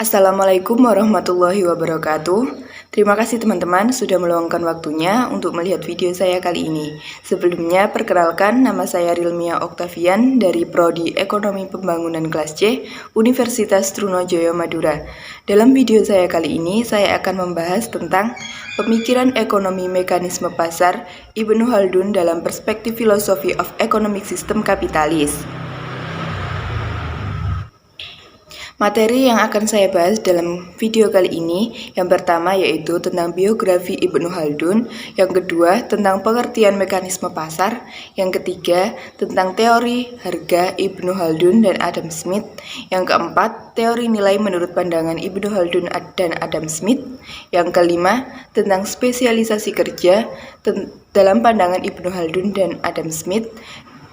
Assalamualaikum warahmatullahi wabarakatuh. Terima kasih teman-teman sudah meluangkan waktunya untuk melihat video saya kali ini. Sebelumnya, perkenalkan, nama saya Rilmia Oktavian dari Prodi Ekonomi Pembangunan kelas C, Universitas Trunojoyo Madura. Dalam video saya kali ini, saya akan membahas tentang pemikiran ekonomi mekanisme pasar Ibnu Khaldun dalam perspektif Philosophy of Economic System Kapitalis. Materi yang akan saya bahas dalam video kali ini, yang pertama yaitu tentang biografi Ibnu Khaldun, yang kedua tentang pengertian mekanisme pasar, yang ketiga tentang teori harga Ibnu Khaldun dan Adam Smith, yang keempat teori nilai menurut pandangan Ibnu Khaldun dan Adam Smith, yang kelima tentang spesialisasi kerja dalam pandangan Ibnu Khaldun dan Adam Smith,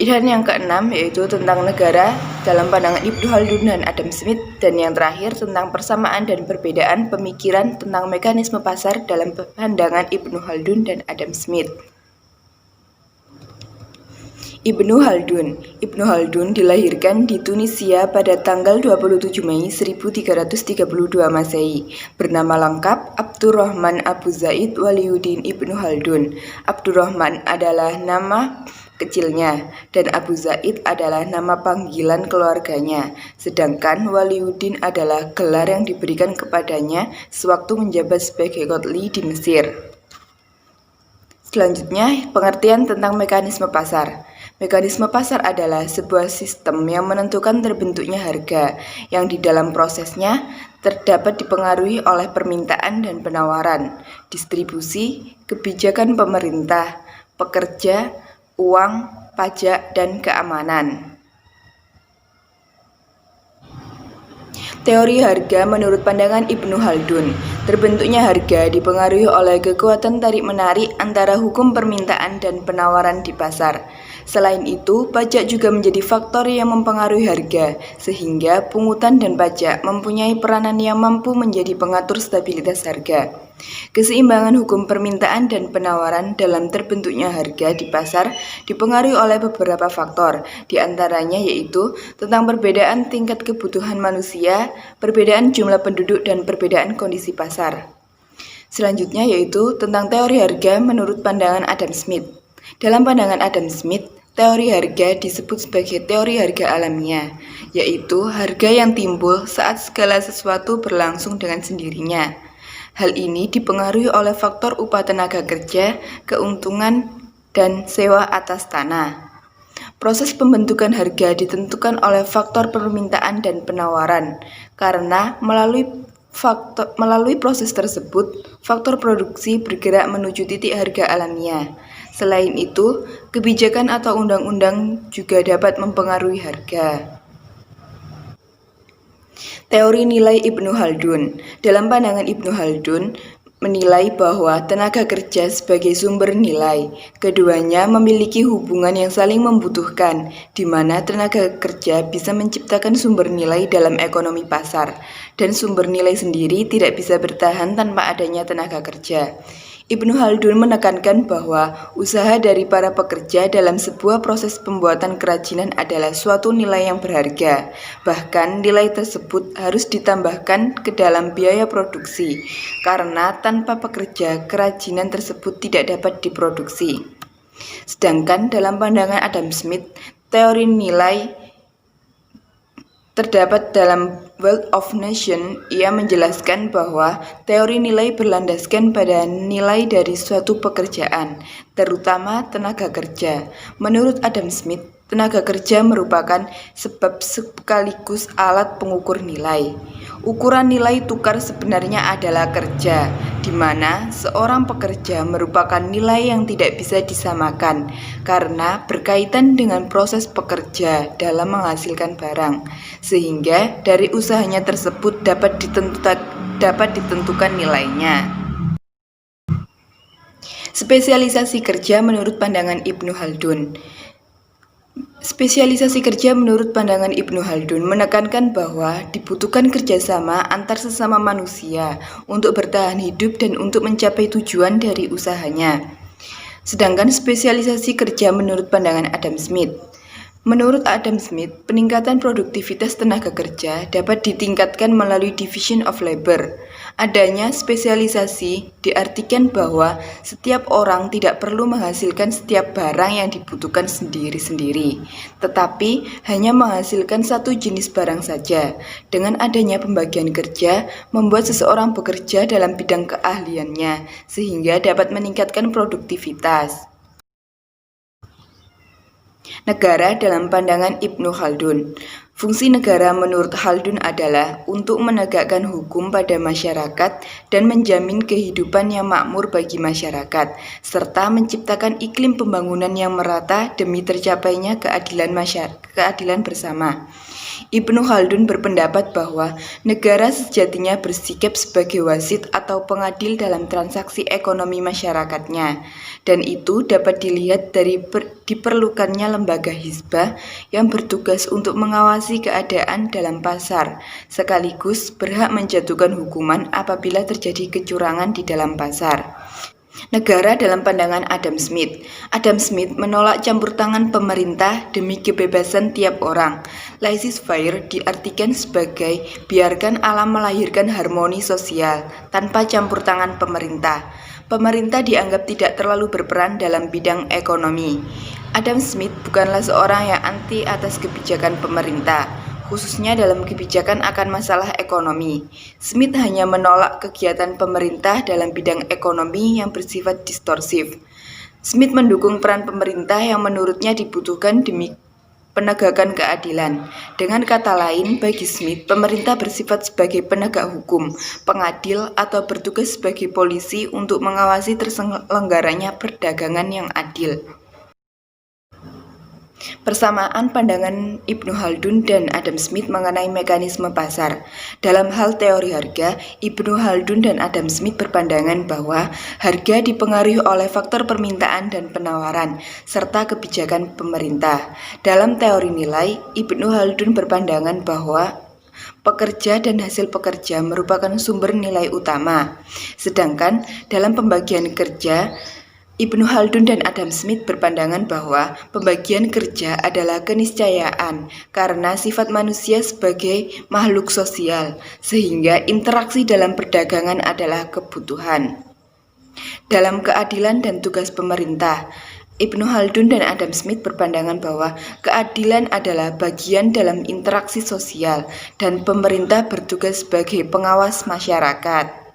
dan yang keenam yaitu tentang negara dalam pandangan Ibnu Khaldun dan Adam Smith, dan yang terakhir tentang persamaan dan perbedaan pemikiran tentang mekanisme pasar dalam pandangan Ibnu Khaldun dan Adam Smith. Ibnu Khaldun dilahirkan di Tunisia pada tanggal 27 Mei 1332 Masehi. Bernama lengkap Abdurrahman Abu Zaid Waliuddin Ibnu Khaldun. Abdurrahman adalah nama kecilnya dan Abu Zaid adalah nama panggilan keluarganya, sedangkan Waliuddin adalah gelar yang diberikan kepadanya sewaktu menjabat sebagai qadhi di Mesir. Selanjutnya, pengertian tentang mekanisme pasar. Mekanisme pasar adalah sebuah sistem yang menentukan terbentuknya harga, yang di dalam prosesnya terdapat dipengaruhi oleh permintaan dan penawaran, distribusi, kebijakan pemerintah, pekerja, uang, pajak, dan keamanan. Teori harga menurut pandangan Ibnu Khaldun. Terbentuknya harga dipengaruhi oleh kekuatan tarik-menarik antara hukum permintaan dan penawaran di pasar. Selain itu, pajak juga menjadi faktor yang mempengaruhi harga, sehingga pungutan dan pajak mempunyai peranan yang mampu menjadi pengatur stabilitas harga. Keseimbangan hukum permintaan dan penawaran dalam terbentuknya harga di pasar dipengaruhi oleh beberapa faktor, di antaranya yaitu tentang perbedaan tingkat kebutuhan manusia, perbedaan jumlah penduduk, dan perbedaan kondisi pasar. Selanjutnya yaitu tentang teori harga menurut pandangan Adam Smith. Dalam pandangan Adam Smith, teori harga disebut sebagai teori harga alamiah, yaitu harga yang timbul saat segala sesuatu berlangsung dengan sendirinya. Hal ini dipengaruhi oleh faktor upah tenaga kerja, keuntungan, dan sewa atas tanah. Proses pembentukan harga ditentukan oleh faktor permintaan dan penawaran, karena melalui proses tersebut, faktor produksi bergerak menuju titik harga alamiah. Selain itu, kebijakan atau undang-undang juga dapat mempengaruhi harga. Teori nilai Ibnu Khaldun. Dalam pandangan Ibnu Khaldun, menilai bahwa tenaga kerja sebagai sumber nilai. Keduanya memiliki hubungan yang saling membutuhkan, di mana tenaga kerja bisa menciptakan sumber nilai dalam ekonomi pasar, dan sumber nilai sendiri tidak bisa bertahan tanpa adanya tenaga kerja. Ibnu Khaldun menekankan bahwa usaha dari para pekerja dalam sebuah proses pembuatan kerajinan adalah suatu nilai yang berharga. Bahkan nilai tersebut harus ditambahkan ke dalam biaya produksi, karena tanpa pekerja kerajinan tersebut tidak dapat diproduksi. Sedangkan dalam pandangan Adam Smith, teori nilai terdapat dalam Wealth of Nations. Ia menjelaskan bahwa teori nilai berlandaskan pada nilai dari suatu pekerjaan, terutama tenaga kerja. Menurut Adam Smith, tenaga kerja merupakan sebab sekaligus alat pengukur nilai. Ukuran nilai tukar sebenarnya adalah kerja, di mana seorang pekerja merupakan nilai yang tidak bisa disamakan karena berkaitan dengan proses pekerja dalam menghasilkan barang, sehingga dari usahanya tersebut dapat ditentukan nilainya. Spesialisasi kerja menurut pandangan Ibnu Khaldun. Spesialisasi kerja menurut pandangan Ibnu Khaldun menekankan bahwa dibutuhkan kerjasama antar sesama manusia untuk bertahan hidup dan untuk mencapai tujuan dari usahanya. Sedangkan spesialisasi kerja menurut pandangan Adam Smith Menurut Adam Smith, peningkatan produktivitas tenaga kerja dapat ditingkatkan melalui division of labor. Adanya spesialisasi diartikan bahwa setiap orang tidak perlu menghasilkan setiap barang yang dibutuhkan sendiri-sendiri, tetapi hanya menghasilkan satu jenis barang saja. Dengan adanya pembagian kerja, membuat seseorang bekerja dalam bidang keahliannya, sehingga dapat meningkatkan produktivitas. Negara dalam pandangan Ibnu Khaldun. Fungsi negara menurut Khaldun adalah untuk menegakkan hukum pada masyarakat dan menjamin kehidupan yang makmur bagi masyarakat, serta menciptakan iklim pembangunan yang merata demi tercapainya keadilan bersama. Ibnu Khaldun berpendapat bahwa negara sejatinya bersikap sebagai wasit atau pengadil dalam transaksi ekonomi masyarakatnya, dan itu dapat dilihat dari diperlukannya lembaga hizbah yang bertugas untuk mengawasi keadaan dalam pasar, sekaligus berhak menjatuhkan hukuman apabila terjadi kecurangan di dalam pasar. Negara dalam pandangan Adam Smith. Adam Smith menolak campur tangan pemerintah demi kebebasan tiap orang. Laissez-faire diartikan sebagai biarkan alam melahirkan harmoni sosial tanpa campur tangan pemerintah. Pemerintah dianggap tidak terlalu berperan dalam bidang ekonomi. Adam Smith bukanlah seorang yang anti atas kebijakan pemerintah, khususnya dalam kebijakan akan masalah ekonomi. Smith hanya menolak kegiatan pemerintah dalam bidang ekonomi yang bersifat distorsif. Smith mendukung peran pemerintah yang menurutnya dibutuhkan demi penegakan keadilan. Dengan kata lain, bagi Smith, pemerintah bersifat sebagai penegak hukum, pengadil, atau bertugas sebagai polisi untuk mengawasi terselenggaranya perdagangan yang adil. Persamaan pandangan Ibnu Khaldun dan Adam Smith mengenai mekanisme pasar. Dalam hal teori harga, Ibnu Khaldun dan Adam Smith berpandangan bahwa harga dipengaruhi oleh faktor permintaan dan penawaran, serta kebijakan pemerintah. Dalam teori nilai, Ibnu Khaldun berpandangan bahwa pekerja dan hasil pekerja merupakan sumber nilai utama. Sedangkan dalam pembagian kerja, Ibnu Khaldun dan Adam Smith berpandangan bahwa pembagian kerja adalah keniscayaan karena sifat manusia sebagai makhluk sosial, sehingga interaksi dalam perdagangan adalah kebutuhan. Dalam keadilan dan tugas pemerintah, Ibnu Khaldun dan Adam Smith berpandangan bahwa keadilan adalah bagian dalam interaksi sosial dan pemerintah bertugas sebagai pengawas masyarakat.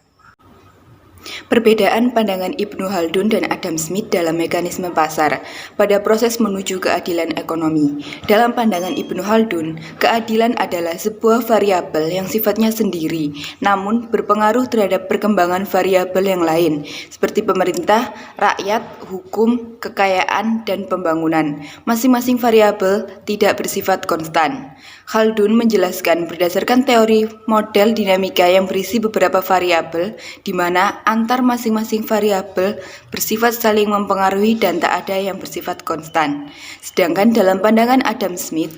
Perbedaan pandangan Ibnu Khaldun dan Adam Smith dalam mekanisme pasar pada proses menuju keadilan ekonomi. Dalam pandangan Ibnu Khaldun, keadilan adalah sebuah variabel yang sifatnya sendiri, namun berpengaruh terhadap perkembangan variabel yang lain, seperti pemerintah, rakyat, hukum, kekayaan, dan pembangunan. Masing-masing variabel tidak bersifat konstan. Khaldun menjelaskan berdasarkan teori model dinamika yang berisi beberapa variabel, di mana antar masing-masing variabel bersifat saling mempengaruhi dan tak ada yang bersifat konstan. Sedangkan dalam pandangan Adam Smith,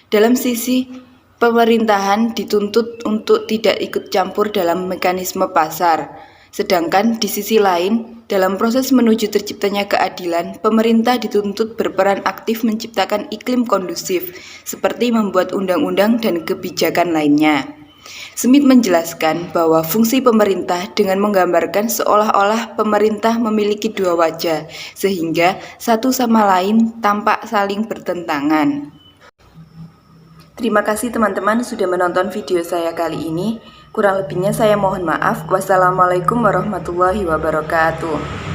dalam sisi pemerintahan dituntut untuk tidak ikut campur dalam mekanisme pasar. Sedangkan di sisi lain, dalam proses menuju terciptanya keadilan, pemerintah dituntut berperan aktif menciptakan iklim kondusif, seperti membuat undang-undang dan kebijakan lainnya. Smith menjelaskan bahwa fungsi pemerintah dengan menggambarkan seolah-olah pemerintah memiliki dua wajah, sehingga satu sama lain tampak saling bertentangan. Terima kasih teman-teman sudah menonton video saya kali ini. Kurang lebihnya saya mohon maaf. Wassalamualaikum warahmatullahi wabarakatuh.